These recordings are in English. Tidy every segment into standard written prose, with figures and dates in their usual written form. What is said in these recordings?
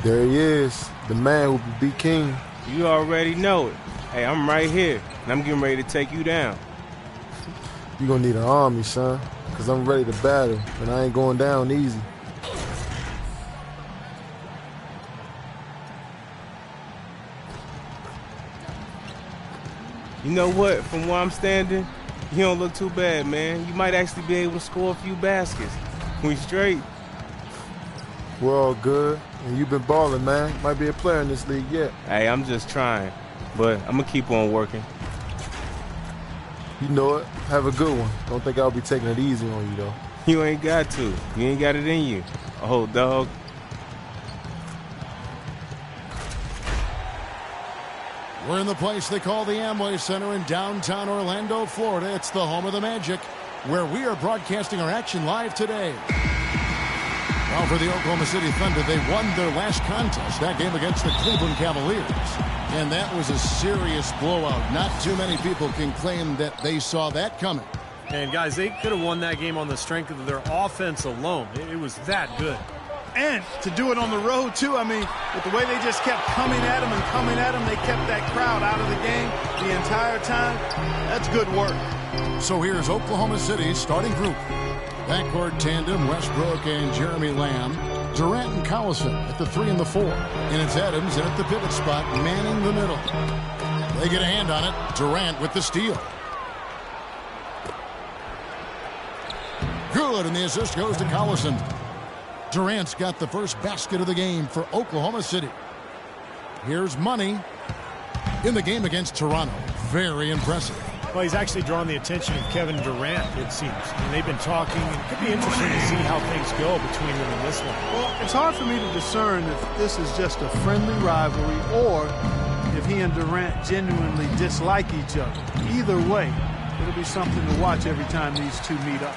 There he is, the man who will be king. You already know it. Hey, I'm right here, and I'm getting ready to take you down. You gonna need an army, son, because I'm ready to battle, and I ain't going down easy. You know what? From where I'm standing, you don't look too bad, man. You might actually be able to score a few baskets. We straight. We're all good, and you've been balling, man. Might be a player in this league yet. Hey, I'm just trying, but I'm gonna keep on working. You know it. Have a good one. Don't think I'll be taking it easy on you, though. You ain't got to. You ain't got it in you. Oh, dog. We're in the place they call the Amway Center in downtown Orlando, Florida. It's the home of the Magic, where we are broadcasting our action live today. Now for the Oklahoma City Thunder, they won their last contest, that game against the Cleveland Cavaliers. And that was a serious blowout. Not too many people can claim that they saw that coming. And guys, they could have won that game on the strength of their offense alone. It was that good. And to do it on the road, too. I mean, with the way they just kept coming at them and coming at them, they kept that crowd out of the game the entire time. That's good work. So here's Oklahoma City's starting group. Backcourt tandem, Westbrook and Jeremy Lamb. Durant and Collison at the 3 and the 4. And it's Adams at the pivot spot, manning the middle. They get a hand on it. Durant with the steal. Good, and the assist goes to Collison. Durant's got the first basket of the game for Oklahoma City. Here's Money in the game against Toronto. Very impressive. Well, he's actually drawn the attention of Kevin Durant, it seems. And they've been talking, and it could be interesting to see how things go between them in this one. Well, it's hard for me to discern if this is just a friendly rivalry or if he and Durant genuinely dislike each other. Either way, it'll be something to watch every time these two meet up.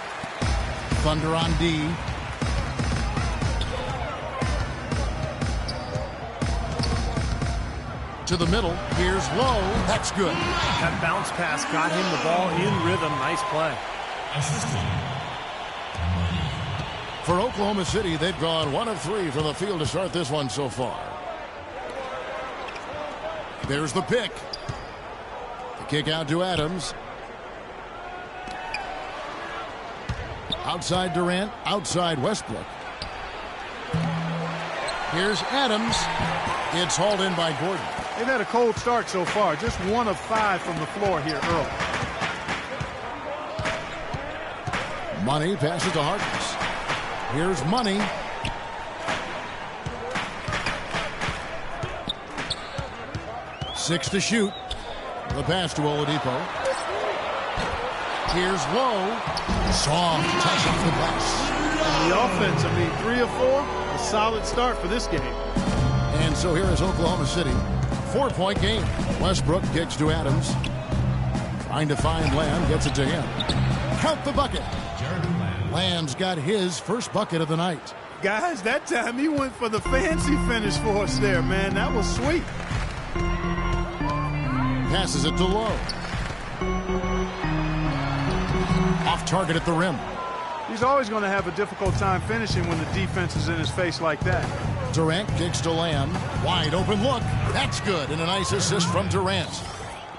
Thunder on D. To the middle. Here's Lowe. That's good. That bounce pass got him the ball in rhythm. Nice play. For Oklahoma City, they've gone 1 of 3 from the field to start this one so far. There's the pick. The kick out to Adams. Outside Durant, outside Westbrook. Here's Adams. It's hauled in by Gordon. They've had a cold start so far. Just 1 of 5 from the floor here early. Money passes to Harkness. Here's Money. Six to shoot. The pass to Oladipo. Here's Lowe. Soft touch off the glass. And the offense, I mean, 3 of 4. A solid start for this game. And so here is Oklahoma City. 4-point game. Westbrook kicks to Adams. Trying to find Lamb. Gets it to him. Count the bucket. Lamb's got his first bucket of the night. Guys, that time he went for the fancy finish for us there, man. That was sweet. Passes it to Lowe. Off target at the rim. He's always going to have a difficult time finishing when the defense is in his face like that. Durant kicks to Lamb. Wide open look. That's good. And a nice assist from Durant.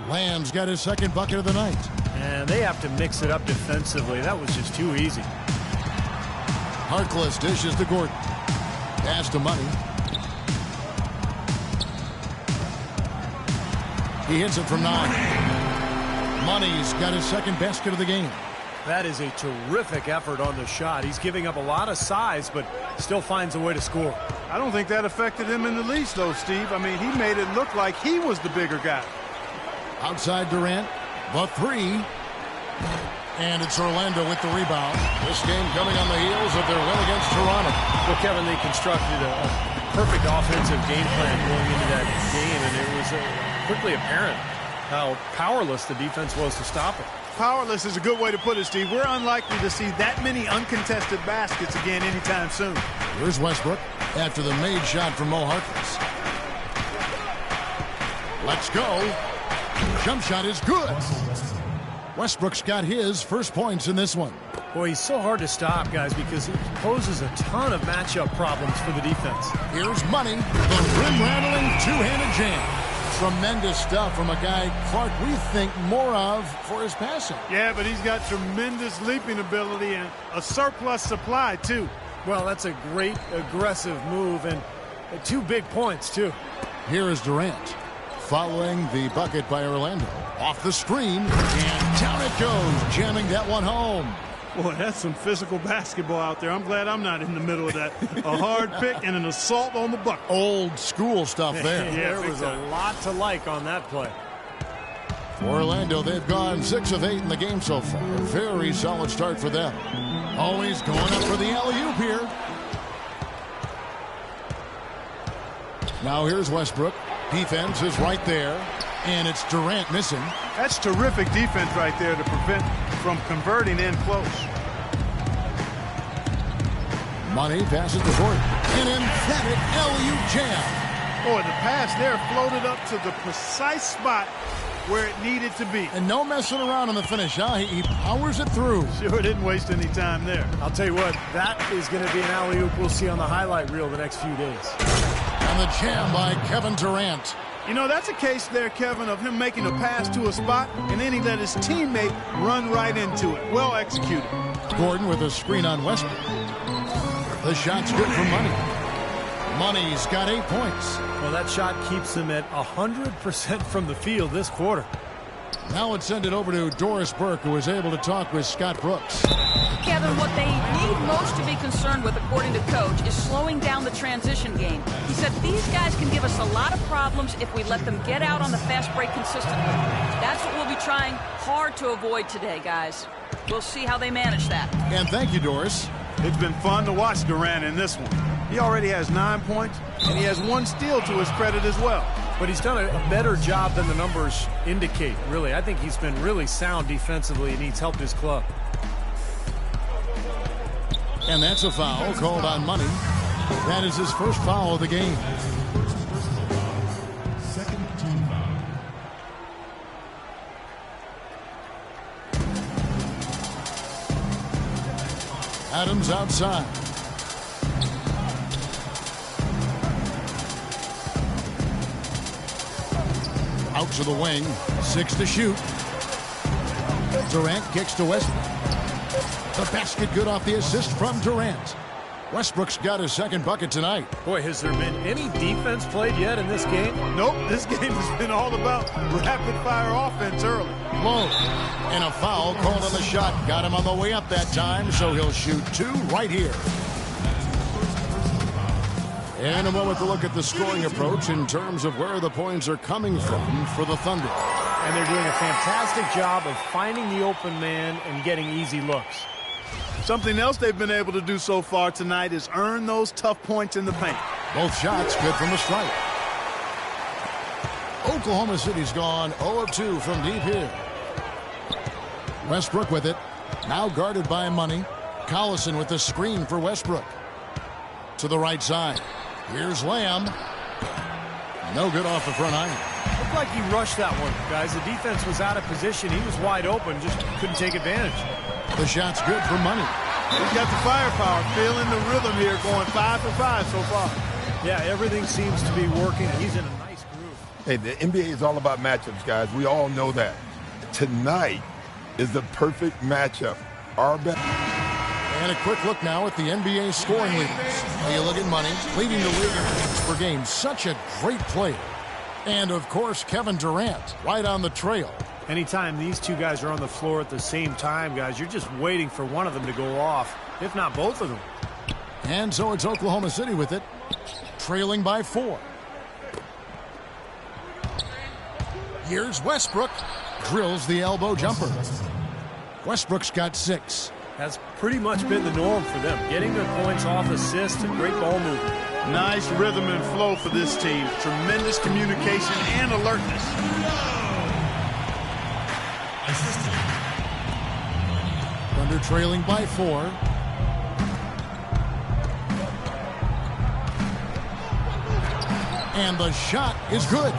Lamb's got his second bucket of the night. And they have to mix it up defensively. That was just too easy. Harkless dishes to Gordon. Pass to Money. He hits it from 9. Money's got his second basket of the game. That is a terrific effort on the shot. He's giving up a lot of size, but still finds a way to score. I don't think that affected him in the least, though, Steve. I mean, he made it look like he was the bigger guy. Outside Durant, the 3. And it's Orlando with the rebound. This game coming on the heels of their win against Toronto. Well, Kevin, they constructed a perfect offensive game plan going into that game, and it was quickly apparent how powerless the defense was to stop it. Powerless is a good way to put it, Steve. We're unlikely to see that many uncontested baskets again anytime soon. Here's Westbrook after the made shot from Mo Harkless. Let's go. Jump shot is good. Westbrook's got his first points in this one. Boy, he's so hard to stop, guys, because he poses a ton of matchup problems for the defense. Here's Money, the rim-rattling two-handed jam. Tremendous stuff from a guy, Clark, we think more of for his passing. Yeah, but he's got tremendous leaping ability and a surplus supply, too. Well, that's a great aggressive move, and 2 big points, too. Here is Durant, following the bucket by Orlando. Off the screen, and down it goes, jamming that one home. Boy, that's some physical basketball out there. I'm glad I'm not in the middle of that. A hard pick and an assault on the bucket. Old school stuff there. Yeah, there was a lot to like on that play. For Orlando, they've gone 6 of 8 in the game so far. A very solid start for them. Always going up for the alley-oop here. Now here's Westbrook. Defense is right there. And it's Durant missing. That's terrific defense right there to prevent from converting in close. Money passes to Gordon. An emphatic alley-oop jam. Boy, the pass there floated up to the precise spot where it needed to be. And no messing around on the finish, huh? He powers it through. Sure didn't waste any time there. I'll tell you what, that is going to be an alley-oop we'll see on the highlight reel the next few days. And the jam by Kevin Durant. You know, that's a case there, Kevin, of him making a pass to a spot, and then he let his teammate run right into it. Well executed. Gordon with a screen on Westbrook. The shot's good for Money. Money's got 8 points. Well, that shot keeps them at 100% from the field this quarter. Now let's send it over to Doris Burke, who was able to talk with Scott Brooks. Kevin, what they need most to be concerned with, according to Coach, is slowing down the transition game. He said these guys can give us a lot of problems if we let them get out on the fast break consistently. That's what we'll be trying hard to avoid today, guys. We'll see how they manage that. And thank you, Doris. It's been fun to watch Durant in this one. He already has 9 points, and he has 1 steal to his credit as well. But he's done a better job than the numbers indicate, really. I think he's been really sound defensively, and he's helped his club. And that's a foul called on Money. That is his first foul of the game. Second team foul. Adams outside. Out to the wing. 6 to shoot. Durant kicks to Westbrook. The basket good off the assist from Durant. Westbrook's got his second bucket tonight. Boy, has there been any defense played yet in this game? Nope, this game has been all about rapid-fire offense early. Low. And a foul called on the shot. Got him on the way up that time, so he'll shoot 2 right here. In a moment to look at the scoring approach in terms of where the points are coming from for the Thunder. And they're doing a fantastic job of finding the open man and getting easy looks. Something else they've been able to do so far tonight is earn those tough points in the paint. Both shots good from the stripe. Oklahoma City's gone 0 of 2 from deep here. Westbrook with it. Now guarded by Money. Collison with the screen for Westbrook. To the right side. Here's Lamb. No good off the front iron. Looked like he rushed that one, guys. The defense was out of position. He was wide open, just couldn't take advantage. The shot's good for Money. He's got the firepower, feeling the rhythm here, going 5 for 5 so far. Yeah, everything seems to be working. He's in a nice groove. Hey, the NBA is all about matchups, guys. We all know that. Tonight is the perfect matchup. Our best. And a quick look now at the NBA scoring leaders. You look at Money, leading the league in points per game. Such a great player. And, of course, Kevin Durant, right on the trail. Anytime these two guys are on the floor at the same time, guys, you're just waiting for one of them to go off, if not both of them. And so it's Oklahoma City with it, trailing by 4. Here's Westbrook. Drills the elbow jumper. Westbrook's got 6. That's pretty much been the norm for them. Getting their points off assists and great ball movement. Nice rhythm and flow for this team. Tremendous communication and alertness. Thunder trailing by 4. And the shot is good.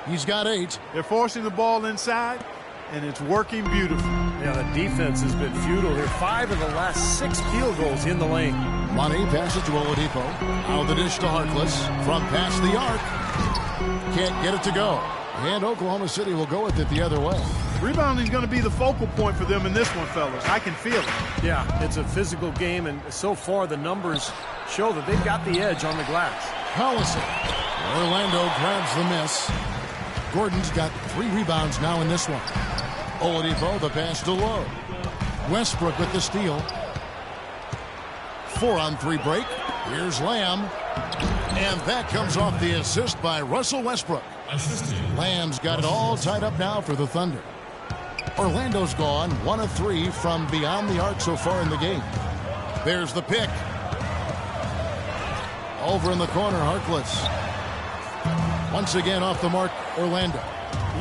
He's got 8. They're forcing the ball inside. and it's working beautifully. Yeah, the defense has been futile here. 5 of the last 6 field goals in the lane. Money passes to Oladipo. Out of the dish to Harkless. From past the arc. Can't get it to go. And Oklahoma City will go with it the other way. Rebounding is going to be the focal point for them in this one, fellas. I can feel it. Yeah, it's a physical game, and so far the numbers show that they've got the edge on the glass. Collison. Orlando grabs the miss. Gordon's got 3 rebounds now in this one. Oladipo, the pass to Lowe. Westbrook with the steal. 4-on-3 break. Here's Lamb. And that comes off the assist by Russell Westbrook. Lamb's got it all tied up now for the Thunder. Orlando's gone 1 of 3 from beyond the arc so far in the game. There's the pick. Over in the corner, Harkless. Once again off the mark, Orlando.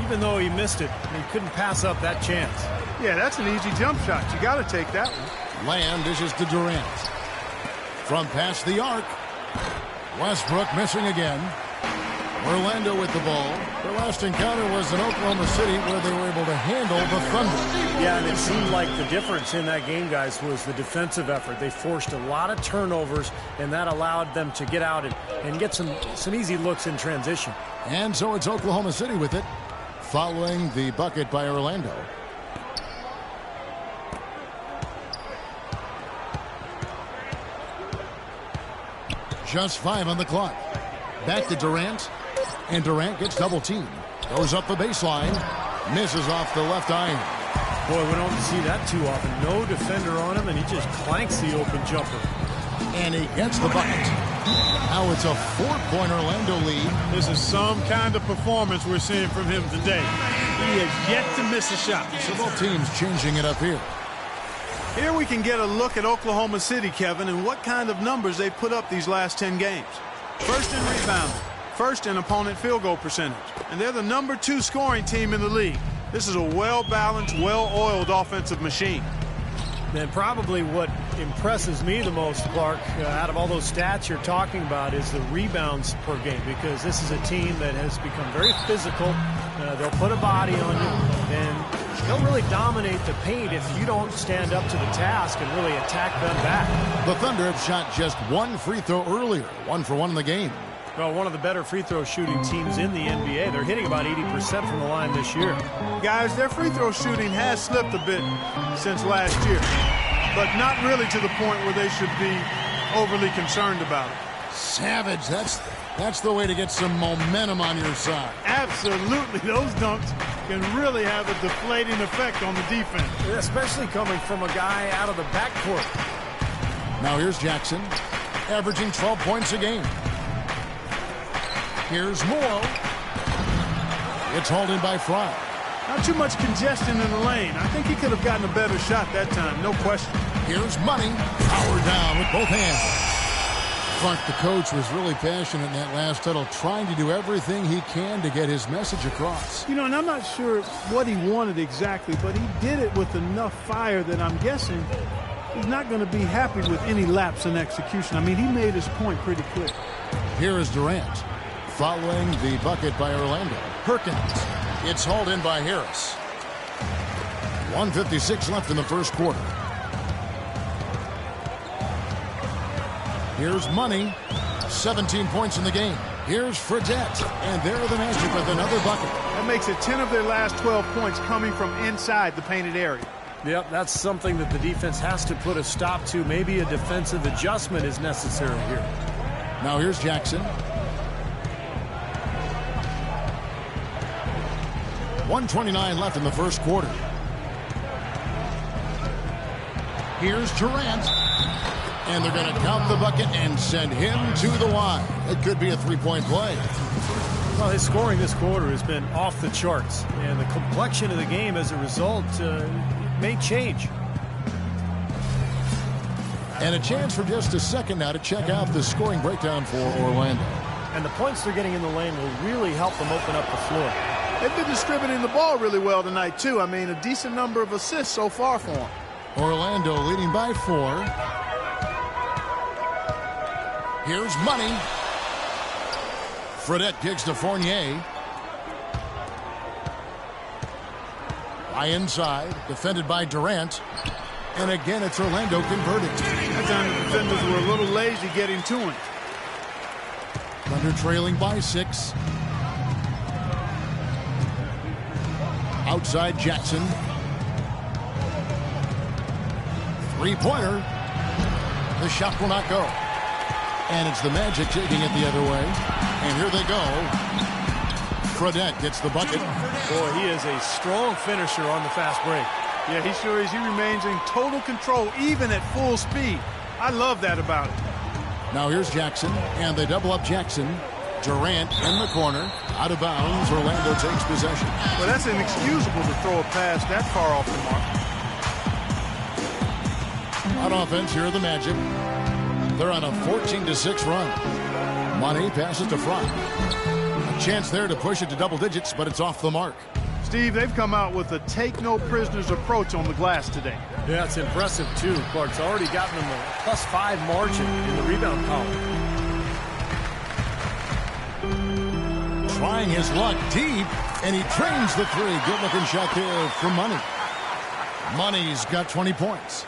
Even though he missed it, he couldn't pass up that chance. Yeah, that's an easy jump shot. You got to take that one. Lamb dishes to Durant. From past the arc. Westbrook missing again. Orlando with the ball. Their last encounter was in Oklahoma City where they were able to handle the Thunder. Yeah, and it seemed like the difference in that game, guys, was the defensive effort. They forced a lot of turnovers, and that allowed them to get out and get some easy looks in transition. And so it's Oklahoma City with it, following the bucket by Orlando. Just 5 on the clock. Back to Durant. And Durant gets double teamed. Goes up the baseline. Misses off the left iron. Boy, we don't see that too often. No defender on him, and he just clanks the open jumper. And he gets the bucket. Now it's a 4-point Orlando lead. This is some kind of performance we're seeing from him today. He has yet to miss a shot. So both teams changing it up here. Here we can get a look at Oklahoma City, Kevin, and what kind of numbers they put up these last 10 games. First in rebounding, first in opponent field goal percentage, and they're the number 2 scoring team in the league. This is a well-balanced, well-oiled offensive machine. And probably what impresses me the most, Clark, out of all those stats you're talking about is the rebounds per game, because this is a team that has become very physical. They'll put a body on you, and they'll really dominate the paint if you don't stand up to the task and really attack them back. The Thunder have shot just 1 free throw earlier, 1 for 1 in the game. Well, one of the better free throw shooting teams in the NBA. They're hitting about 80% from the line this year. Guys, their free throw shooting has slipped a bit since last year, but not really to the point where they should be overly concerned about it. Savage, that's the way to get some momentum on your side. Absolutely. Those dunks can really have a deflating effect on the defense. Especially coming from a guy out of the backcourt. Now here's Jackson, averaging 12 points a game. Here's Morrow. It's hauled in by Fry. Not too much congestion in the lane. I think he could have gotten a better shot that time, no question. Here's Money, powered down with both hands. Clark, the coach, was really passionate in that last huddle, trying to do everything he can to get his message across. You know, and I'm not sure what he wanted exactly, but he did it with enough fire that I'm guessing he's not going to be happy with any lapse in execution. I mean, he made his point pretty clear. Here is Durant, following the bucket by Orlando. Perkins. It's hauled in by Harris. 1:56 left in the first quarter. Here's Money. 17 points in the game. Here's Fredette. And there are the Magic with another bucket. That makes it 10 of their last 12 points coming from inside the painted area. Yep, that's something that the defense has to put a stop to. Maybe a defensive adjustment is necessary here. Now here's Jackson. 1:29 left in the first quarter. Here's Durant. And they're going to count the bucket and send him to the line. It could be a 3-point play. Well, his scoring this quarter has been off the charts. And the complexion of the game as a result may change. And a chance for just a second now to check out the scoring breakdown for Orlando. And the points they're getting in the lane will really help them open up the floor. They've been distributing the ball really well tonight, too. I mean, a decent number of assists so far for them. Orlando leading by 4. Here's Money. Fredette kicks to Fournier. High inside, defended by Durant. And again, it's Orlando converting. That time the defenders were a little lazy getting to him. Thunder trailing by 6. Outside Jackson. Three-pointer. The shot will not go. And it's the Magic taking it the other way. And here they go. Fredette gets the bucket. Boy, he is a strong finisher on the fast break. Yeah, he sure is. He remains in total control, even at full speed. I love that about it. Now here's Jackson, and they double up Jackson. Durant in the corner. Out of bounds. Orlando takes possession. Well, that's inexcusable to throw a pass that far off the mark. On offense, here are the Magic. They're on a 14-6 run. Money passes to Front. A chance there to push it to double digits, but it's off the mark. Steve, they've come out with a take-no-prisoners approach on the glass today. Yeah, it's impressive, too. Clark's already gotten them a +5 margin in the rebound column. Trying his luck deep, and he trains the three. Good-looking shot there from Money. Money's got 20 points.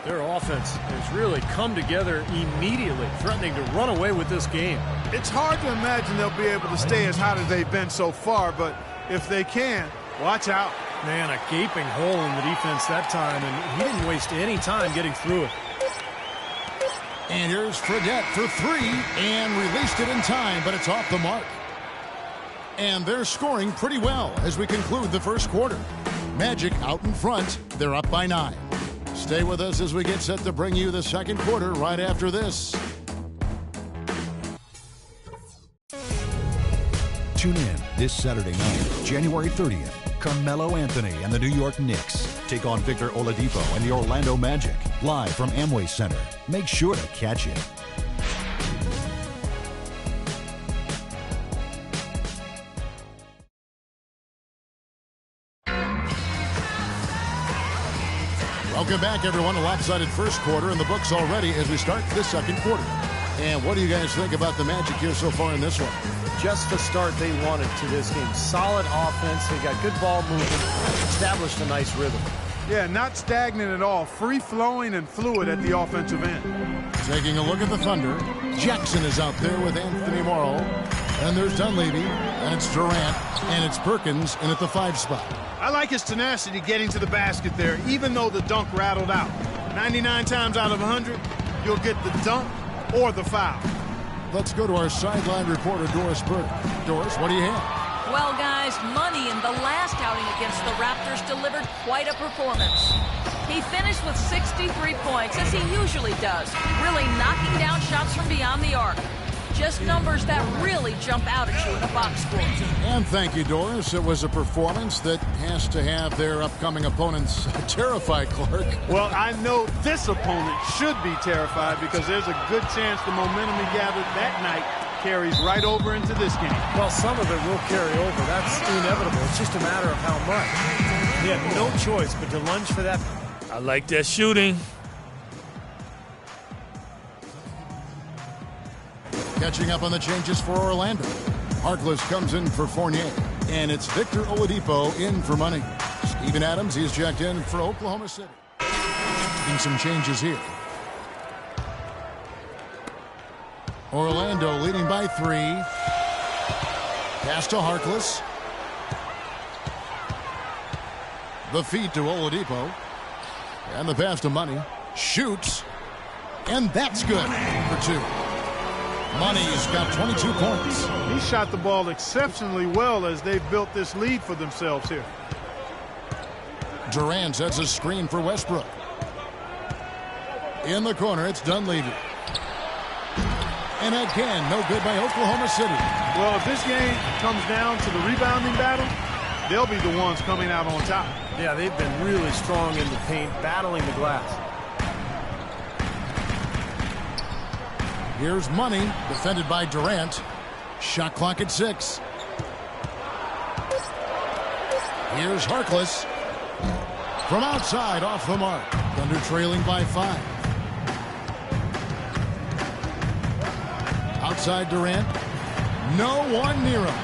Their offense has really come together immediately, threatening to run away with this game. It's hard to imagine they'll be able to stay as hot as they've been so far, but if they can, watch out. Man, a gaping hole in the defense that time, and he didn't waste any time getting through it. And here's Fredette for 3, and released it in time, but it's off the mark. And they're scoring pretty well as we conclude the first quarter. Magic out in front. They're up by 9. Stay with us as we get set to bring you the second quarter right after this. Tune in this Saturday night, January 30th. Carmelo Anthony and the New York Knicks take on Victor Oladipo and the Orlando Magic, live from Amway Center. Make sure to catch it. Welcome back, everyone. A lopsided first quarter in the books already as we start the second quarter. And what do you guys think about the Magic here so far in this one? Just the start they wanted to this game. Solid offense. They got good ball movement. Established a nice rhythm. Yeah, not stagnant at all. Free-flowing and fluid at the offensive end. Taking a look at the Thunder. Jackson is out there with Anthony Morrow. And there's Dunleavy. And it's Durant. And it's Perkins in at the 5 spot. I like his tenacity getting to the basket there, even though the dunk rattled out. 99 times out of 100, you'll get the dunk or the foul. Let's go to our sideline reporter, Doris Burke. Doris, what do you have? Well, guys, Money in the last outing against the Raptors delivered quite a performance. He finished with 63 points, as he usually does, really knocking down shots from beyond the arc. Just numbers that really jump out at you in a box score. And thank you, Doris. It was a performance that has to have their upcoming opponents terrified, Clark. Well, I know this opponent should be terrified because there's a good chance the momentum he gathered that night carries right over into this game. Well, some of it will carry over. That's inevitable. It's just a matter of how much. He had no choice but to lunge for that. I like that shooting. Catching up on the changes for Orlando. Harkless comes in for Fournier. And it's Victor Oladipo in for Money. Steven Adams, he's checked in for Oklahoma City. Making some changes here. Orlando leading by 3. Pass to Harkless. The feed to Oladipo. And the pass to Money. Shoots. And that's good for 2. Money's got 22 points. He shot the ball exceptionally well as they've built this lead for themselves here. Durant sets a screen for Westbrook. In the corner, it's Dunleavy. And again, no good by Oklahoma City. Well, if this game comes down to the rebounding battle, they'll be the ones coming out on top. Yeah, they've been really strong in the paint, battling the glass. Here's Money, defended by Durant. Shot clock at 6. Here's Harkless. From outside, off the mark. Thunder trailing by 5. Outside Durant. No one near him.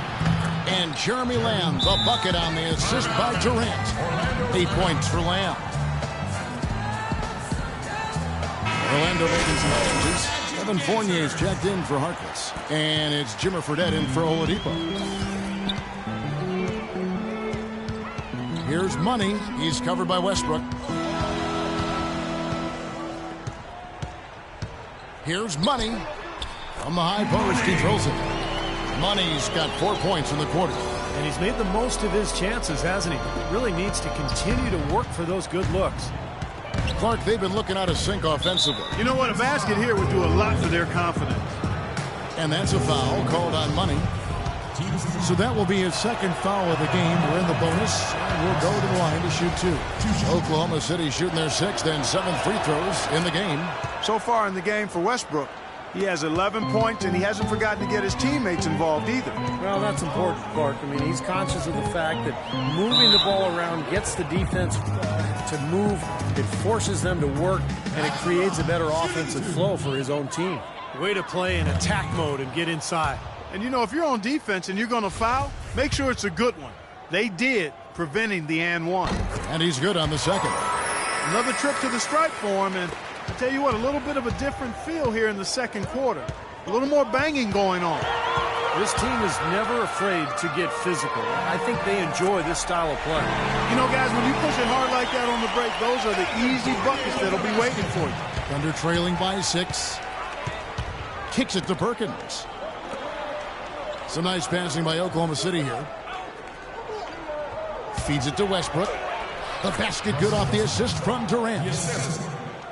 And Jeremy Lamb, the bucket on the assist by Durant. 8 points for Lamb. Orlando making some changes. Evan Fournier's checked in for Harkless. And it's Jimmer Fredette in for Oladipo. Here's Money. He's covered by Westbrook. Here's Money. From the high post, he throws it. Money's got 4 points in the quarter. And he's made the most of his chances, hasn't he? Really needs to continue to work for those good looks. Clark, they've been looking out of sync offensively. You know what? A basket here would do a lot for their confidence. And that's a foul called on Money. So that will be his second foul of the game. We're in the bonus, and we'll go to the line to shoot 2. Oklahoma City shooting their 6th and 7th free throws in the game. So far in the game for Westbrook, he has 11 points, and he hasn't forgotten to get his teammates involved either. Well, that's important, Clark. I mean, he's conscious of the fact that moving the ball around gets the defense to move. It forces them to work, and it creates a better offensive flow for his own team. Way to play in attack mode and get inside. And, you know, if you're on defense and you're going to foul, make sure it's a good one. They did, preventing the and one. And he's good on the second. Another trip to the stripe for him, and I tell you what, a little bit of a different feel here in the second quarter. A little more banging going on. This team is never afraid to get physical. I think they enjoy this style of play. You know, guys, when you push it hard like that on the break, those are the easy buckets that'll be waiting for you. Thunder trailing by 6. Kicks it to Perkins. Some nice passing by Oklahoma City here. Feeds it to Westbrook. The basket good off the assist from Durant.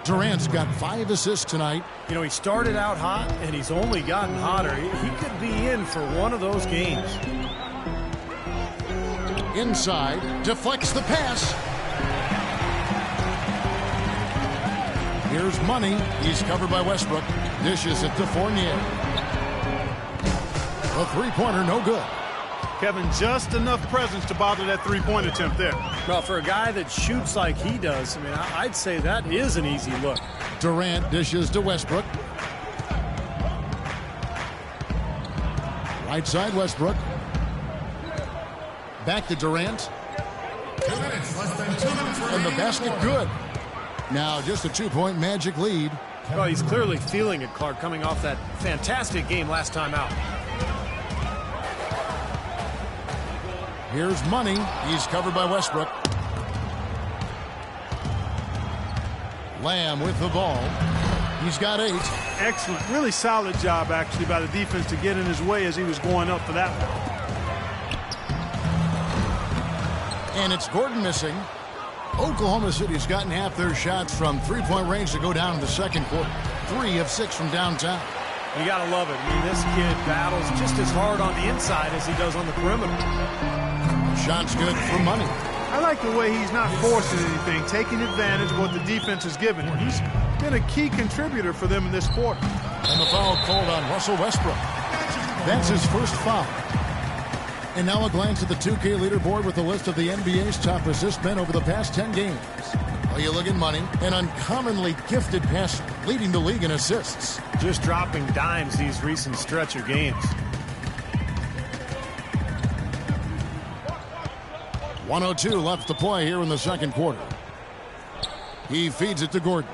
Durant's got 5 assists tonight. You know, he started out hot, and he's only gotten hotter. He could be in for one of those games. Inside, deflects the pass. Here's Money. He's covered by Westbrook. Dishes it to Fournier. A three-pointer, no good. Kevin, just enough presence to bother that three-point attempt there. Well, for a guy that shoots like he does, I mean, I'd say that is an easy look. Durant dishes to Westbrook. Right side, Westbrook. Back to Durant. 2 minutes, less than 2 minutes remaining. And the basket good. Now just a 2-point Magic lead. Well, he's clearly feeling it, Clark, coming off that fantastic game last time out. Here's Money. He's covered by Westbrook. Lamb with the ball. He's got 8. Excellent. Really solid job, actually, by the defense to get in his way as he was going up for that one. And it's Gordon missing. Oklahoma City's gotten half their shots from three-point range to go down in the second quarter. 3 of 6 from downtown. You got to love it. I mean, this kid battles just as hard on the inside as he does on the perimeter. Shot's good for Money. I like the way he's not forcing anything, taking advantage of what the defense has given him. He's been a key contributor for them in this quarter. And the foul called on Russell Westbrook. That's his first foul. And now a glance at the 2K leaderboard with a list of the NBA's top assist men over the past 10 games. Well, you look at Money, an uncommonly gifted passer, leading the league in assists. Just dropping dimes these recent stretch of games. 1:02 left to play here in the second quarter. He feeds it to Gordon.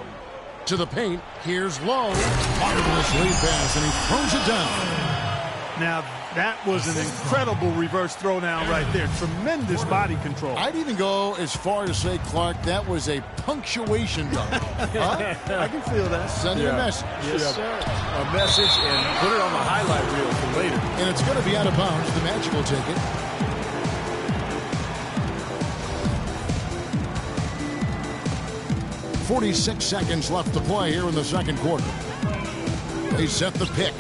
To the paint. Here's Lowe. Marvelous lead pass, and he throws it down. Now, that was an incredible reverse throwdown right there. Tremendous body control. I'd even go as far to say, Clark, that was a punctuation dunk. Huh? I can feel that. Sending a message. Yes, sir. A message and put it on the highlight reel for later. And it's going to be out of bounds. The Magic will take it. .46 seconds left to play here in the second quarter. They set the pick.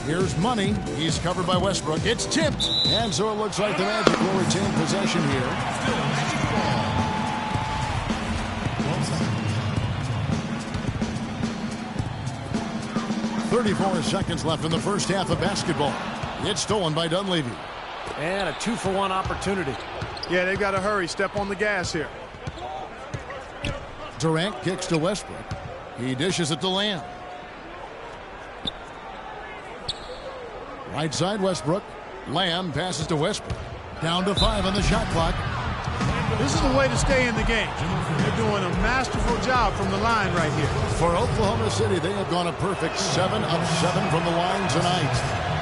Here's Money. He's covered by Westbrook. It's tipped. And so it looks like the Magic will retain possession here. Still Magic ball. 34 seconds left in the first half of basketball. It's stolen by Dunleavy. And a 2-for-1 opportunity. Yeah, they've got to hurry. Step on the gas here. Durant kicks to Westbrook. He dishes it to Lamb. Right side, Westbrook. Lamb passes to Westbrook. Down to 5 on the shot clock. This is the way to stay in the game. They're doing a masterful job from the line right here. For Oklahoma City, they have gone a perfect 7 of 7 from the line tonight.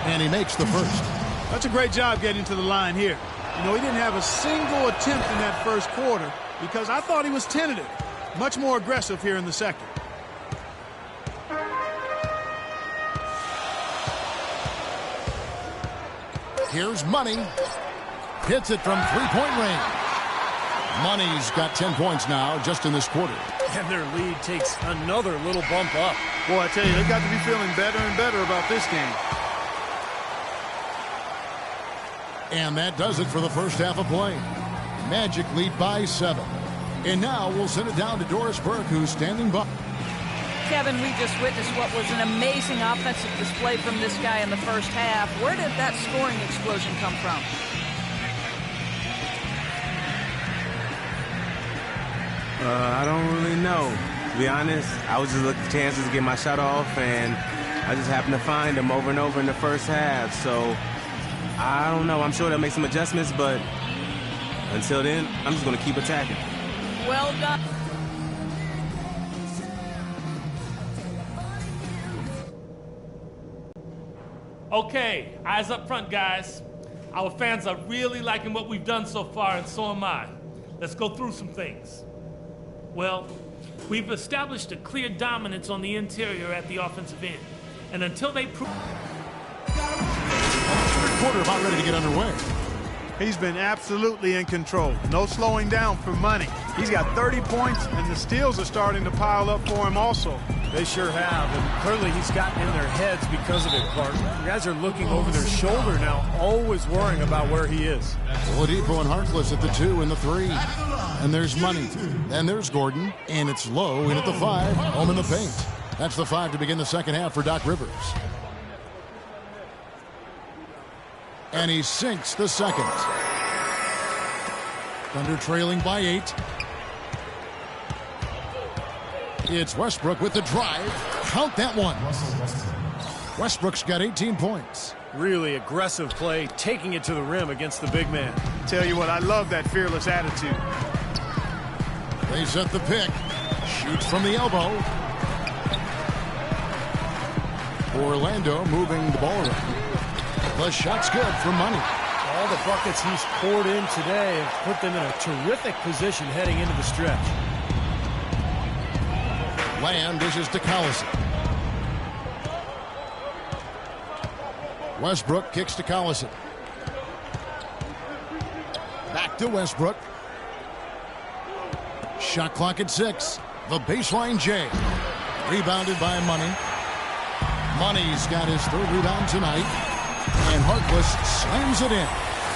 And he makes the first. That's a great job getting to the line here. You know, he didn't have a single attempt in that first quarter because I thought he was tentative. Much more aggressive here in the second. Here's Money. Hits it from three-point range. Money's got 10 points now just in this quarter. And their lead takes another little bump up. Boy, I tell you, they've got to be feeling better and better about this game. And that does it for the first half of play. Magic lead by 7. And now we'll send it down to Doris Burke, who's standing by. Kevin, we just witnessed what was an amazing offensive display from this guy in the first half. Where did that scoring explosion come from? I don't really know. To be honest, I was just looking for chances to get my shot off, and I just happened to find them over and over in the first half. So, I don't know. I'm sure they'll make some adjustments, but until then, I'm just going to keep attacking. Well done. Okay, eyes up front, guys. Our fans are really liking what we've done so far, and so am I. Let's go through some things. Well, we've established a clear dominance on the interior at the offensive end. And until they prove... Third quarter about ready to get underway. He's been absolutely in control. No slowing down for Money. He's got 30 points, and the steals are starting to pile up for him also. They sure have, and clearly he's gotten in their heads because of it, Clark. The guys are looking over their shoulder now, always worrying about where he is. Oladipo and Harkless at the 2 and the 3. And there's Money. And there's Gordon. And it's Low in at the 5. Home in the paint. That's the 5 to begin the second half for Doc Rivers. And he sinks the second. Thunder trailing by 8. It's Westbrook with the drive. Count that one. Westbrook's got 18 points. Really aggressive play, taking it to the rim against the big man. Tell you what, I love that fearless attitude. They set the pick. Shoots from the elbow. Orlando moving the ball around. The shot's good for Money. All the buckets he's poured in today have put them in a terrific position heading into the stretch. Lamb dishes to Collison. Westbrook kicks to Collison. Back to Westbrook. Shot clock at 6. The baseline J. Rebounded by Money. Money's got his 3rd rebound tonight. And Harkless slams it in.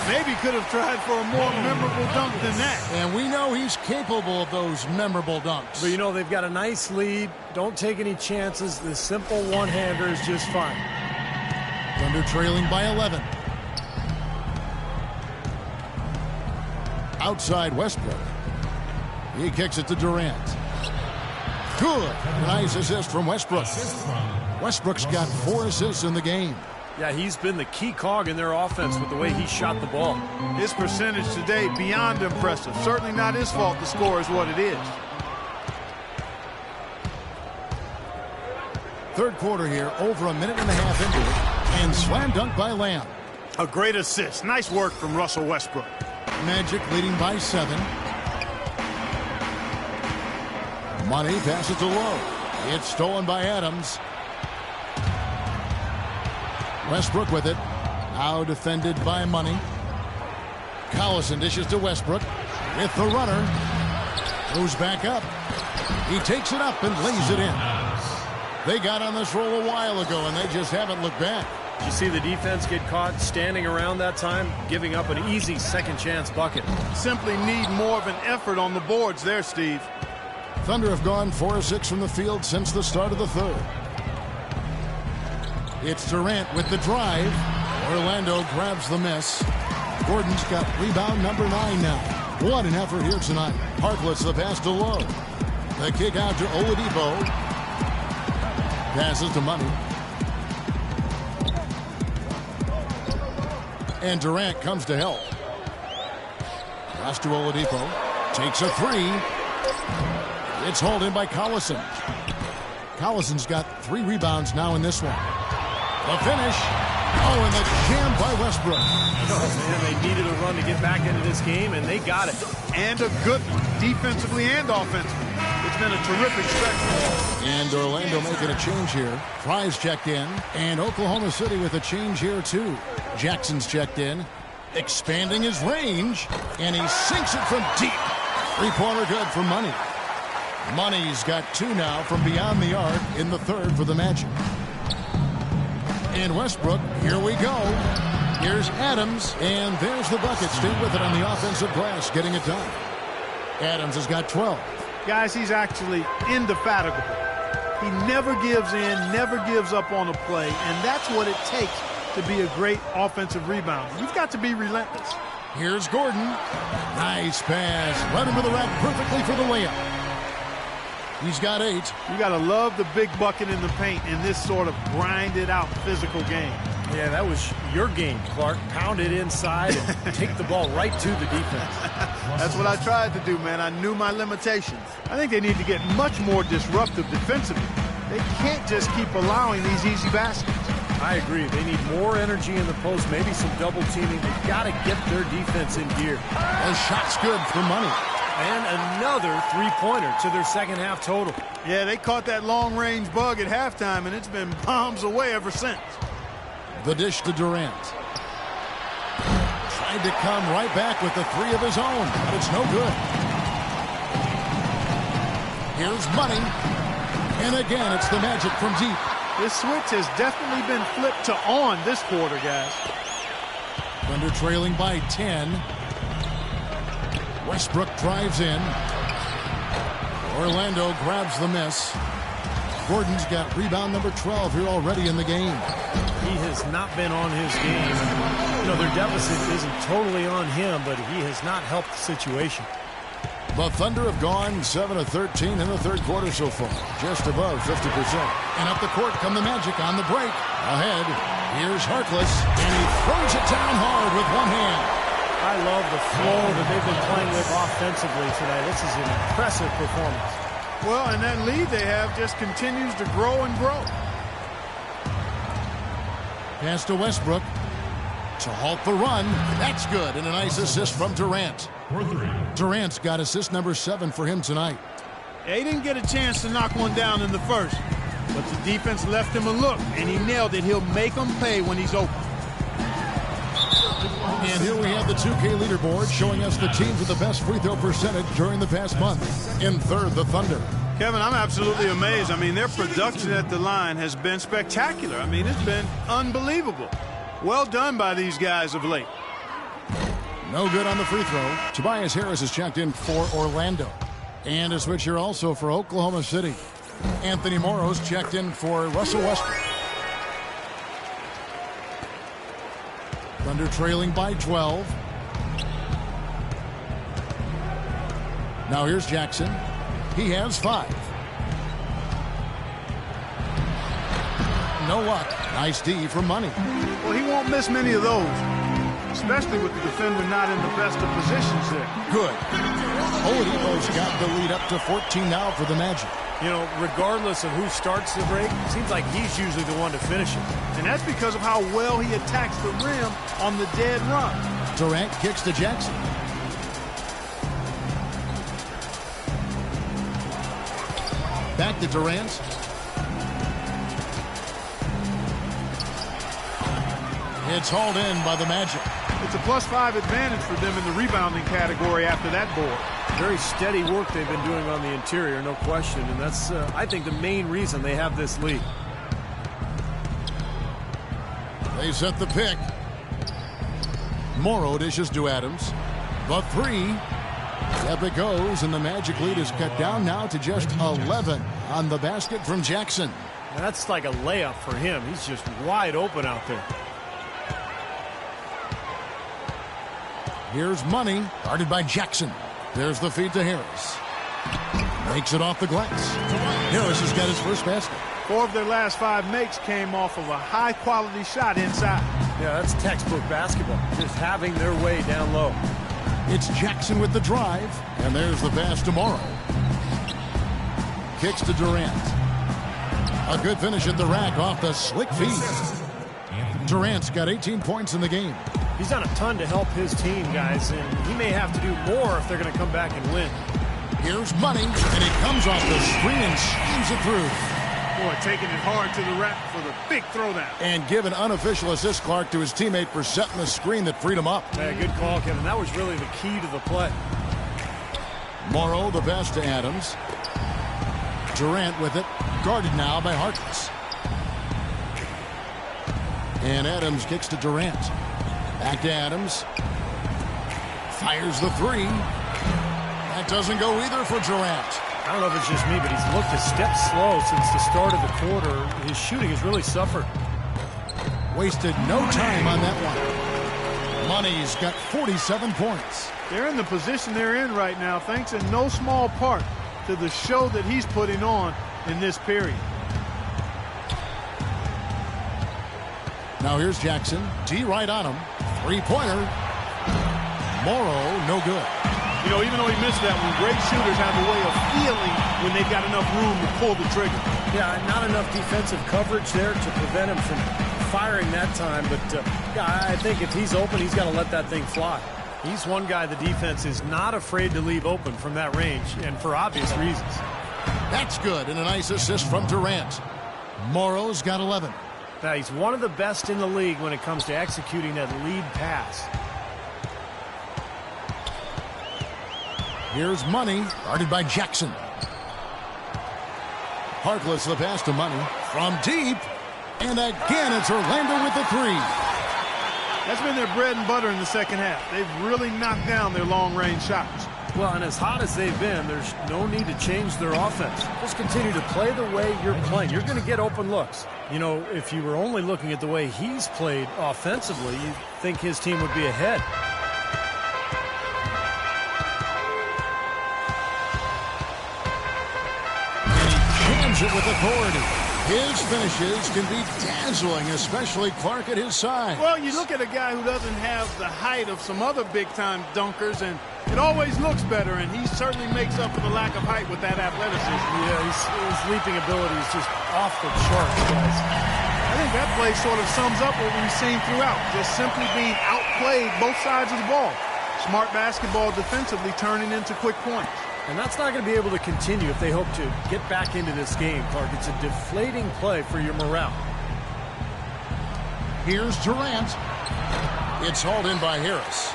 Maybe could have tried for a more memorable dunk than that. And we know he's capable of those memorable dunks. But, you know, they've got a nice lead. Don't take any chances. The simple one-hander is just fine. Thunder trailing by 11. Outside Westbrook. He kicks it to Durant. Good. Nice assist from Westbrook. Westbrook's got 4 assists in the game. Yeah, he's been the key cog in their offense with the way he shot the ball. His percentage today beyond impressive. Certainly not his fault the score is what it is. Third quarter here, over a minute and a half into it, and slam dunk by Lamb. A great assist. Nice work from Russell Westbrook. Magic leading by 7. Money passes to Low. It's stolen by Adams. Westbrook with it. Now defended by Money. Collison dishes to Westbrook with the runner. Goes back up. He takes it up and lays it in. They got on this roll a while ago, and they just haven't looked back. Did you see the defense get caught standing around that time, giving up an easy second chance bucket? Simply need more of an effort on the boards there, Steve. Thunder have gone 4 of 6 from the field since the start of the third. It's Durant with the drive. Orlando grabs the miss. Gordon's got rebound number 9 now. What an effort here tonight. Harkless the pass to Low. The kick out to Oladipo. Passes to Money. And Durant comes to help. Pass to Oladipo. Takes a three. It's hauled in by Collison. Collison's got 3 rebounds now in this one. The finish. Oh, and the jam by Westbrook. Oh, man, they needed a run to get back into this game, and they got it. And a good one, defensively and offensively. It's been a terrific stretch. And Orlando making a change here. Fry's checked in. And Oklahoma City with a change here, too. Jackson's checked in. Expanding his range. And he sinks it from deep. 3-pointer good for Money. Money's got 2 now from beyond the arc in the third for the Magic. And Westbrook, here we go. Here's Adams, and there's the bucket. Stay with it on the offensive glass, getting it done. Adams has got 12. Guys, he's actually indefatigable. He never gives in, never gives up on a play, and that's what it takes to be a great offensive rebounder. You've got to be relentless. Here's Gordon. Nice pass. Led him to the rack perfectly for the layup. He's got 8. You got to love the big bucket in the paint in this sort of grinded-out physical game. Yeah, that was your game, Clark. Pound it inside and take the ball right to the defense. That's what I tried to do, man. I knew my limitations. I think they need to get much more disruptive defensively. They can't just keep allowing these easy baskets. I agree. They need more energy in the post, maybe some double teaming. They've got to get their defense in gear. The shot's good for Money. And another 3-pointer to their second half total. Yeah, they caught that long-range bug at halftime, and it's been bombs away ever since. The dish to Durant. Tried to come right back with the 3 of his own, but it's no good. Here's Money. And again, it's the Magic from deep. This switch has definitely been flipped to on this quarter, guys. Thunder trailing by 10. Westbrook drives in. Orlando grabs the miss. Gordon's got rebound number 12 here already in the game. He has not been on his game. You know, their deficit isn't totally on him, but he has not helped the situation. The Thunder have gone 7 of 13 in the third quarter so far, just above 50%. And up the court come the Magic on the break. Ahead, here's Harkless, and he throws it down hard with one hand. I love the flow that they've been playing with offensively tonight. This is an impressive performance. Well, and that lead they have just continues to grow and grow. Pass to Westbrook to halt the run. That's good, and a nice assist from Durant. Durant's got assist number 7 for him tonight. He didn't get a chance to knock one down in the first, but the defense left him a look, and he nailed it. He'll make them pay when he's open. And here we have the 2K leaderboard showing us the teams with the best free throw percentage during the past month. In third, the Thunder. Kevin, I'm absolutely amazed. I mean, their production at the line has been spectacular. I mean, it's been unbelievable. Well done by these guys of late. No good on the free throw. Tobias Harris is checked in for Orlando. And a switch here also for Oklahoma City. Anthony Morrow's checked in for Russell Westbrook. Thunder trailing by 12. Now here's Jackson. He has 5. No luck. Nice D for Money. Well, he won't miss many of those, especially with the defender not in the best of positions there. Good. Oladipo's got the lead up to 14 now for the Magic. You know, regardless of who starts the break, it seems like he's usually the one to finish it. And that's because of how well he attacks the rim on the dead run. Durant kicks to Jackson. Back to Durant. It's hauled in by the Magic. It's a +5 advantage for them in the rebounding category after that board. Very steady work they've been doing on the interior, no question. And that's, I think, the main reason they have this lead. They set the pick. Morrow dishes to Adams. The 3. Up it goes, and the Magic lead is cut down now to just 11 on the basket from Jackson. That's like a layup for him. He's just wide open out there. Here's Money, guarded by Jackson. There's the feed to Harris. Makes it off the glass. Harris has got his first basket. 4 of their last 5 makes came off of a high-quality shot inside. Yeah, that's textbook basketball. Just having their way down low. It's Jackson with the drive, and there's the pass to Morrow. Kicks to Durant. A good finish at the rack off the slick feed. Durant's got 18 points in the game. He's done a ton to help his team, guys, and he may have to do more if they're going to come back and win. Here's Money, and he comes off the screen and slams it through. Boy, taking it hard to the rack for the big throwdown. And give an unofficial assist, Clark, to his teammate for setting the screen that freed him up. Yeah, good call, Kevin. That was really the key to the play. Morrow, the pass to Adams. Durant with it, guarded now by Harkless. And Adams kicks to Durant. Back to Adams. Fires the three. That doesn't go either for Durant. I don't know if it's just me, but he's looked a step slow since the start of the quarter. His shooting has really suffered. Wasted no time on that one. Money's got 47 points. They're in the position they're in right now, thanks in no small part to the show that he's putting on in this period. Now here's Jackson. D right on him. Three-pointer. Morrow, no good. You know, even though he missed that one, great shooters have a way of feeling when they've got enough room to pull the trigger. Yeah, not enough defensive coverage there to prevent him from firing that time. But, yeah, I think if he's open, he's got to let that thing fly. He's one guy the defense is not afraid to leave open from that range, and for obvious reasons. That's good, and a nice assist from Durant. Morrow's got 11. Now, he's one of the best in the league when it comes to executing that lead pass. Here's Money, guarded by Jackson. Harkless the pass to Money from deep. And again, it's Orlando with the three. That's been their bread and butter in the second half. They've really knocked down their long-range shots. Well, and as hot as they've been, there's no need to change their offense. Just continue to play the way you're playing. You're going to get open looks. You know, if you were only looking at the way he's played offensively, you'd think his team would be ahead. It with authority. His finishes can be dazzling, especially Clark at his side. Well, you look at a guy who doesn't have the height of some other big-time dunkers, and it always looks better, and he certainly makes up for the lack of height with that athleticism. Yeah, his leaping ability is just off the charts, guys. I think that play sort of sums up what we've seen throughout, just simply being outplayed both sides of the ball. Smart basketball defensively turning into quick points. And that's not going to be able to continue if they hope to get back into this game, Clark. It's a deflating play for your morale. Here's Durant. It's hauled in by Harris.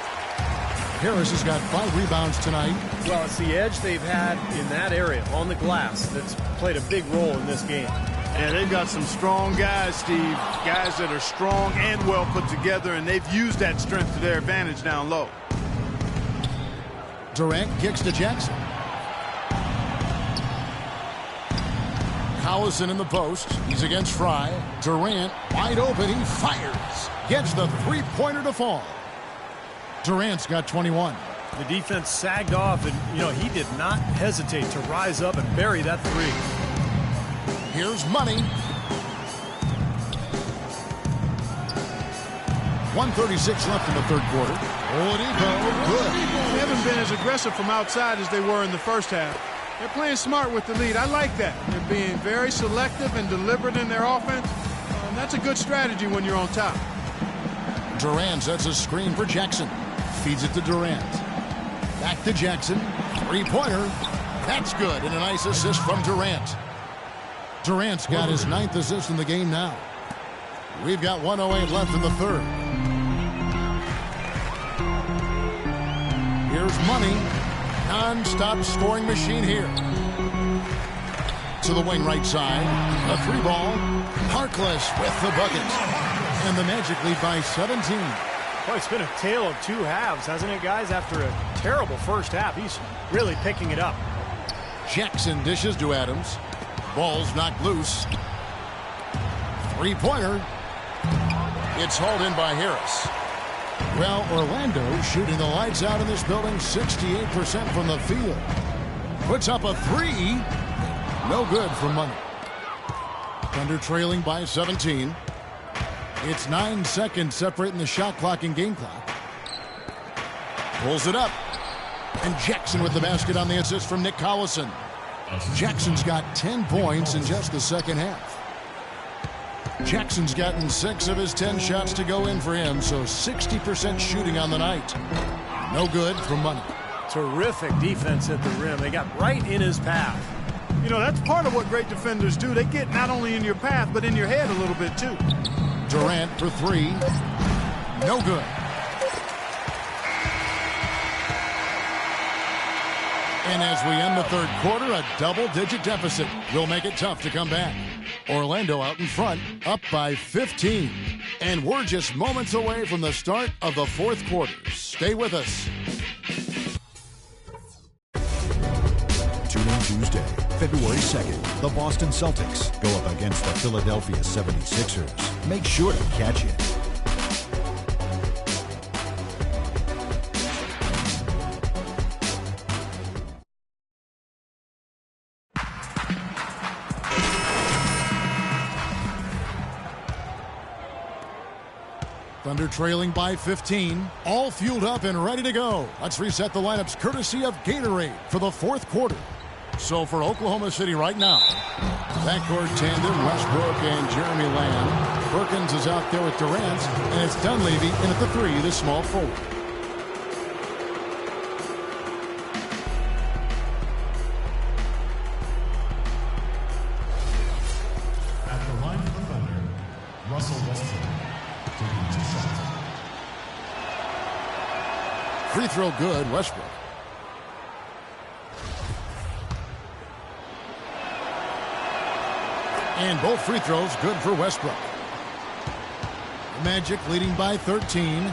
Harris has got 5 rebounds tonight. Well, it's the edge they've had in that area on the glass that's played a big role in this game. Yeah, they've got some strong guys, Steve. Guys that are strong and well put together, and they've used that strength to their advantage down low. Durant kicks to Jackson. Collison in the post. He's against Fry. Durant wide open. He fires. Gets the three-pointer to fall. Durant's got 21. The defense sagged off, and, you know, he did not hesitate to rise up and bury that three. Here's Money. 1:36 left in the third quarter. Oladipo, good. They haven't been as aggressive from outside as they were in the first half. They're playing smart with the lead. I like that. They're being very selective and deliberate in their offense. And that's a good strategy when you're on top. Durant sets a screen for Jackson. Feeds it to Durant. Back to Jackson. Three-pointer. That's good. And a nice assist from Durant. Durant's got his 9th assist in the game now. We've got 1:08 left in the third. Here's Money. Non-stop scoring machine here. To the wing right side. A 3-ball. Harkless with the bucket. And the Magic lead by 17. Well, it's been a tale of two halves, hasn't it, guys? After a terrible first half, he's really picking it up. Jackson dishes to Adams. Ball's knocked loose. Three-pointer. It's hauled in by Harris. Well, Orlando shooting the lights out in this building, 68% from the field. Puts up a three. No good for Money. Thunder trailing by 17. It's 9 seconds separating the shot clock and game clock. Pulls it up. And Jackson with the basket on the assist from Nick Collison. Jackson's got 10 points in just the second half. Jackson's gotten 6 of his 10 shots to go in for him, so 60% shooting on the night. No good from Money. Terrific defense at the rim. They got right in his path. You know, that's part of what great defenders do. They get not only in your path, but in your head a little bit, too. Durant for 3. No good. And as we end the third quarter, a double-digit deficit will make it tough to come back. Orlando out in front, up by 15. And we're just moments away from the start of the fourth quarter. Stay with us. Tune in Tuesday, February 2nd. The Boston Celtics go up against the Philadelphia 76ers. Make sure to catch it. Thunder trailing by 15, all fueled up and ready to go. Let's reset the lineups courtesy of Gatorade for the fourth quarter. So for Oklahoma City right now, backcourt tandem Westbrook and Jeremy Lamb. Perkins is out there with Durant, and it's Dunleavy in at the 3, the small forward. At the line for the Thunder, Russell Westbrook. Free throw good, Westbrook. And both free throws good for Westbrook. The Magic leading by 13.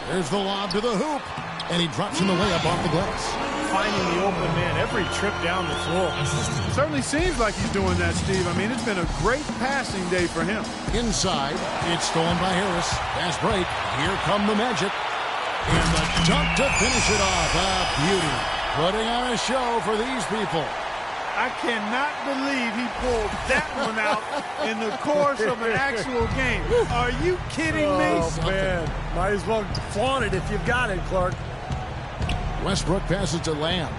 There's the lob to the hoop. And he drops in the layup off the glass. Finding the open man every trip down the floor. It certainly seems like he's doing that, Steve. I mean, it's been a great passing day for him. Inside, it's stolen by Harris. Fast break. Here come the Magic. And the dunk to finish it off. A beauty. Putting on a show for these people. I cannot believe he pulled that one out in the course of an actual game. Are you kidding me? Oh, man. Might as well flaunt it if you've got it, Clark. Westbrook passes to Lamb.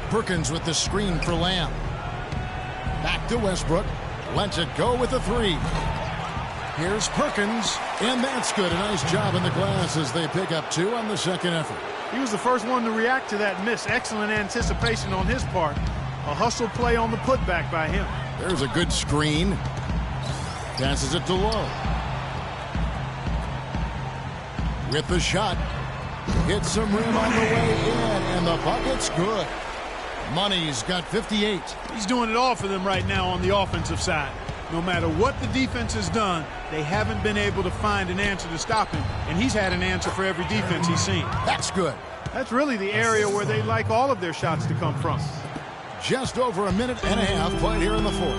Perkins with the screen for Lamb. Back to Westbrook. Lets it go with the 3. Here's Perkins, and that's good. A nice job in the glass as they pick up 2 on the second effort. He was the first one to react to that miss. Excellent anticipation on his part. A hustle play on the putback by him. There's a good screen. Passes it to Lowe. With the shot. Hits some rim on the way in, and the bucket's good. Money's got 58. He's doing it all for them right now on the offensive side. No matter what the defense has done, they haven't been able to find an answer to stop him. And he's had an answer for every defense he's seen. That's good. That's really the area where they like all of their shots to come from. Just over a minute and a half played here in the fourth.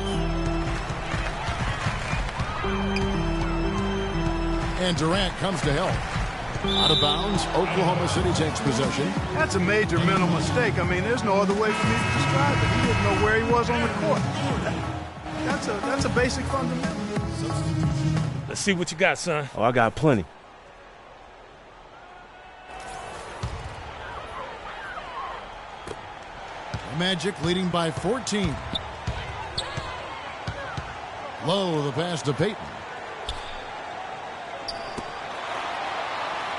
And Durant comes to help. Out of bounds, Oklahoma City takes possession. That's a major mental mistake. I mean, there's no other way for me to describe it. He didn't know where he was on the court. That's a basic fundamental. Let's see what you got, son. Oh, I got plenty. Magic leading by 14. Low, the pass to Payton.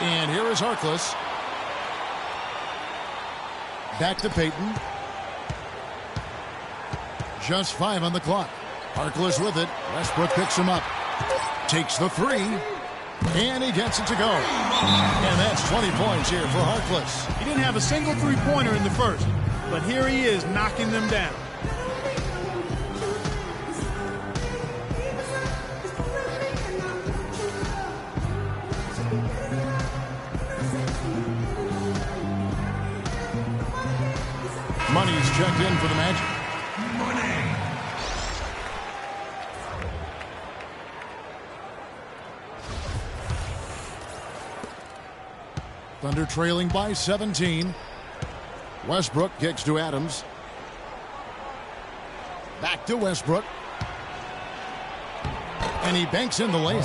And here is Harkless. Back to Payton. Just 5 on the clock. Harkless with it. Westbrook picks him up. Takes the 3. And he gets it to go. And that's 20 points here for Harkless. He didn't have a single three-pointer in the first, but here he is knocking them down. Money's checked in for the Magic. Thunder trailing by 17. Westbrook kicks to Adams. Back to Westbrook. And he banks in the lane.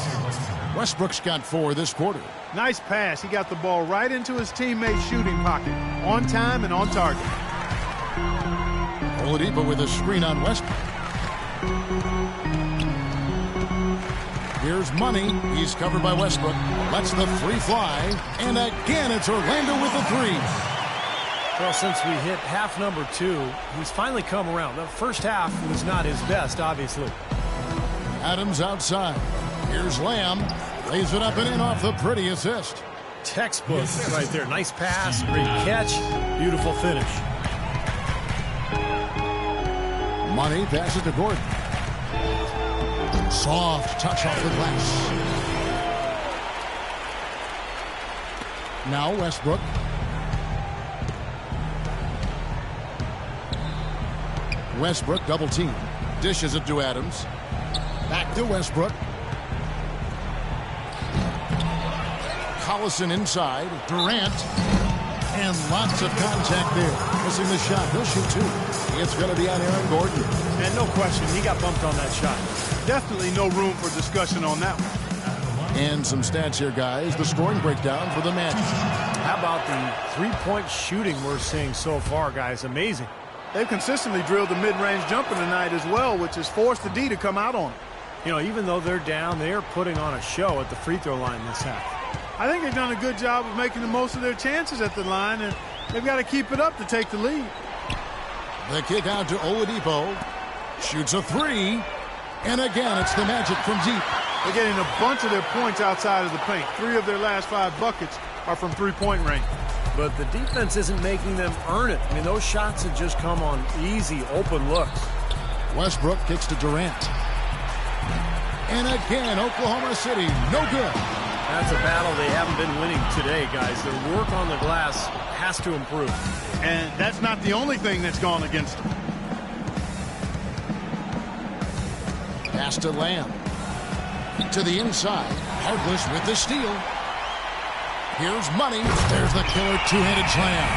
Westbrook's got 4 this quarter. Nice pass. He got the ball right into his teammate's shooting pocket. On time and on target. Oladipo with a screen on Westbrook. Here's Money. He's covered by Westbrook. Lets the 3 fly. And again, it's Orlando with the 3. Well, since we hit half number 2, he's finally come around. The first half was not his best, obviously. Adams outside. Here's Lamb. Lays it up and in off the pretty assist. Textbook right there. Nice pass, great catch, beautiful finish. Money passes to Gordon. Soft touch off the glass. Now Westbrook. Westbrook double team. Dishes it to Adams. Back to Westbrook. Collison inside. Durant. And lots of contact there. Missing the shot. He'll shoot 2. It's going to be on Aaron Gordon. And no question, he got bumped on that shot. Definitely no room for discussion on that one. And some stats here, guys. The scoring breakdown for the Magic. How about the three-point shooting we're seeing so far, guys? Amazing. They've consistently drilled the mid-range jumper tonight as well, which has forced the D to come out on them. You know, even though they're down, they are putting on a show at the free throw line this half. I think they've done a good job of making the most of their chances at the line, and they've got to keep it up to take the lead. The kick out to Oladipo. Shoots a 3. And again, it's the Magic from deep. They're getting a bunch of their points outside of the paint. 3 of their last 5 buckets are from three-point range. But the defense isn't making them earn it. I mean, those shots have just come on easy, open looks. Westbrook kicks to Durant. And again, Oklahoma City, no good. That's a battle they haven't been winning today, guys. Their work on the glass has to improve. And that's not the only thing that's gone against them. Pass to Lamb. To the inside. Harkless with the steal. Here's Money. There's the killer two-handed slam.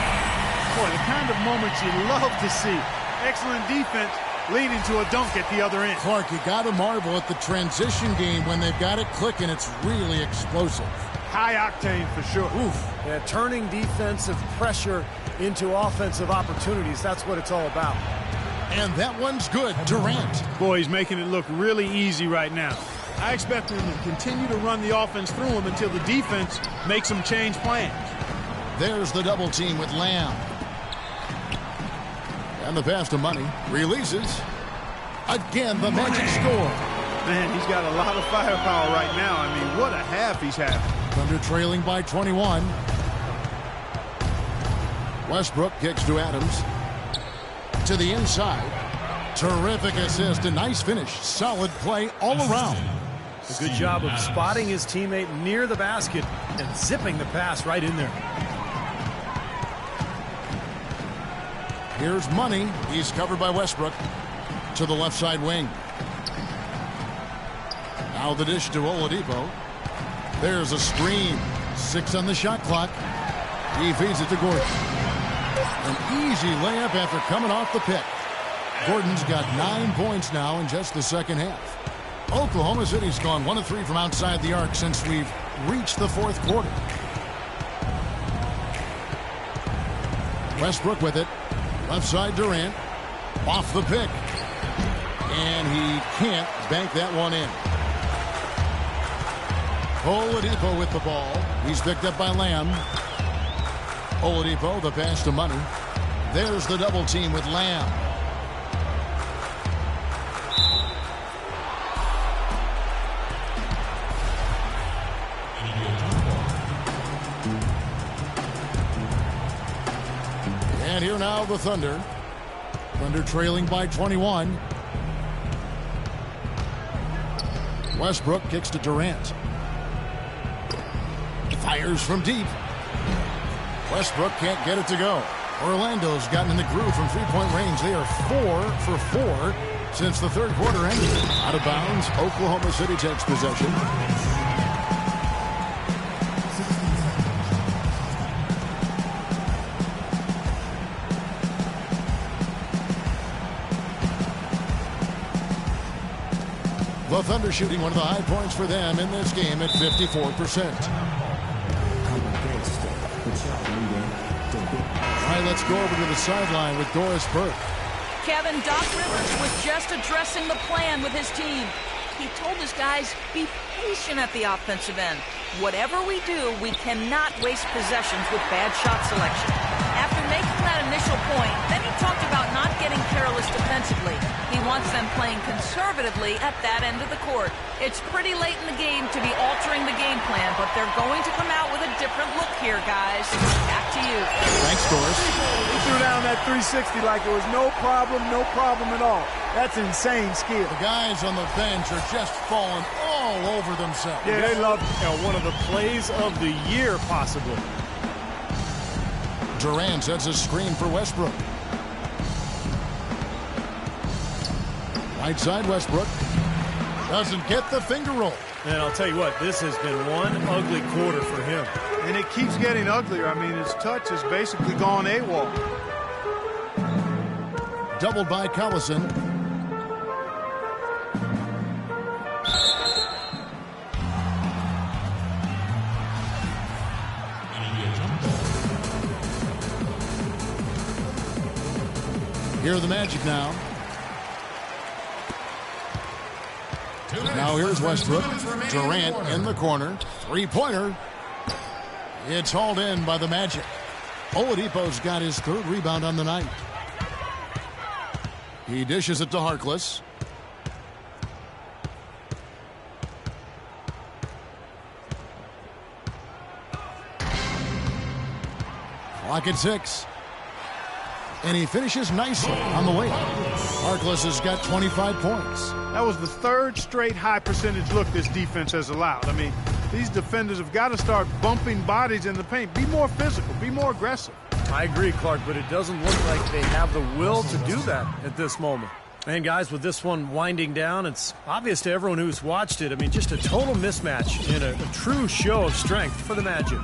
Boy, the kind of moments you love to see. Excellent defense leading to a dunk at the other end. Clark, you got to marvel at the transition game when they've got it clicking. It's really explosive. High octane for sure. Oof. Yeah, turning defensive pressure into offensive opportunities. That's what it's all about. And that one's good. Durant. Boy, he's making it look really easy right now. I expect him to continue to run the offense through him until the defense makes him change plans. There's the double team with Lamb. And the pass to Money. Releases. Again, the Magic score. Man, he's got a lot of firepower right now. I mean, what a half he's having. Thunder trailing by 21. Westbrook kicks to Adams. To the inside. Terrific assist. A nice finish. Solid play all around. A good job of spotting his teammate near the basket and zipping the pass right in there. Here's Money. He's covered by Westbrook. To the left side wing. Now the dish to Oladipo. There's a screen. 6 on the shot clock. He feeds it to Gordon. An easy layup after coming off the pick. Gordon's got 9 points now in just the second half. Oklahoma City's gone 1 of 3 from outside the arc since we've reached the fourth quarter. Westbrook with it. Left side Durant. Off the pick. And he can't bank that one in. Oladipo with the ball. He's picked up by Lamb. Oladipo, the pass to Money. There's the double team with Lamb. And here now the Thunder. Thunder trailing by 21. Westbrook kicks to Durant. Fires from deep. Westbrook can't get it to go. Orlando's gotten in the groove from three-point range. They are 4 for 4 since the third quarter ended. Out of bounds, Oklahoma City takes possession. The Thunder shooting one of the high points for them in this game at 54%. All right, let's go over to the sideline with Doris Burke. Kevin, Doc Rivers was just addressing the plan with his team. He told his guys, be patient at the offensive end. Whatever we do, we cannot waste possessions with bad shot selection. After making that initial point, then he talked about not getting careless defensively. He wants them playing conservatively at that end of the court. It's pretty late in the game to be altering the game plan, but they're going to come out with a different look here, guys. Back to you. Thanks, Doris. He threw down that 360 like it was no problem at all. That's insane skill. The guys on the bench are just falling all over themselves. Yeah, they love one of the plays of the year, possibly. Durant sets a screen for Westbrook. Right side, Westbrook. Doesn't get the finger roll. And I'll tell you what, this has been one ugly quarter for him. And it keeps getting uglier. I mean, his touch has basically gone AWOL. Doubled by Collison. Here are the Magic now. Now here's Westbrook. Durant in the corner. Three-pointer. It's hauled in by the Magic. Oladipo's got his third rebound on the night. He dishes it to Harkless. Clock at 6. And he finishes nicely on the way. Harkless has got 25 points. That was the third straight high percentage look this defense has allowed. I mean, these defenders have got to start bumping bodies in the paint. Be more physical. Be more aggressive. I agree, Clark, but it doesn't look like they have the will to do that at this moment. And, guys, with this one winding down, it's obvious to everyone who's watched it. I mean, just a total mismatch and a true show of strength for the Magic.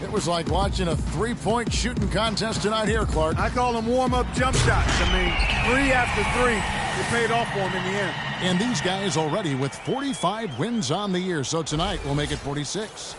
It was like watching a three-point shooting contest tonight here, Clark. I call them warm-up jump shots. I mean, 3 after 3, it paid off for them in the end. And these guys already with 45 wins on the year, so tonight will make it 46.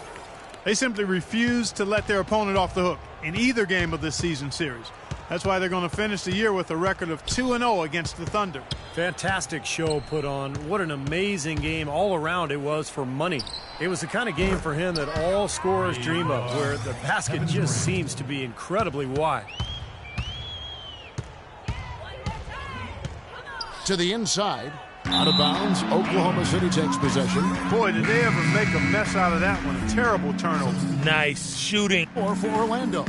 They simply refuse to let their opponent off the hook in either game of this season series. That's why they're going to finish the year with a record of 2-0 against the Thunder. Fantastic show put on. What an amazing game all around it was for Money. It was the kind of game for him that all scorers dream of, where the basket just seems to be incredibly wide. To the inside, out of bounds, Oklahoma City takes possession. Boy, did they ever make a mess out of that one. A terrible turnover. Nice shooting. Or for Orlando.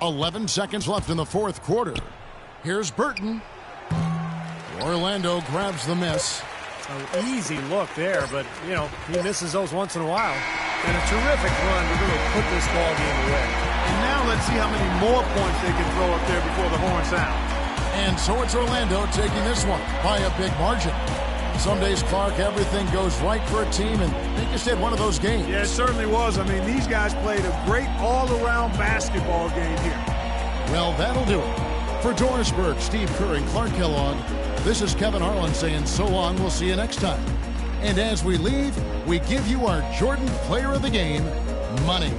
.11 seconds left in the fourth quarter. Here's Burton. Orlando grabs the miss. An easy look there, but, you know, he misses those once in a while. And a terrific run to really put this ball game away. And now let's see how many more points they can throw up there before the horn sounds. And so it's Orlando taking this one by a big margin. Some days, Clark, everything goes right for a team, and they just had one of those games. Yeah, it certainly was. I mean, these guys played a great all-around basketball game here. Well, that'll do it. For Doris Burke, Steve Kerr, and Clark Kellogg, this is Kevin Harlan saying so long. We'll see you next time. And as we leave, we give you our Jordan Player of the Game, Money.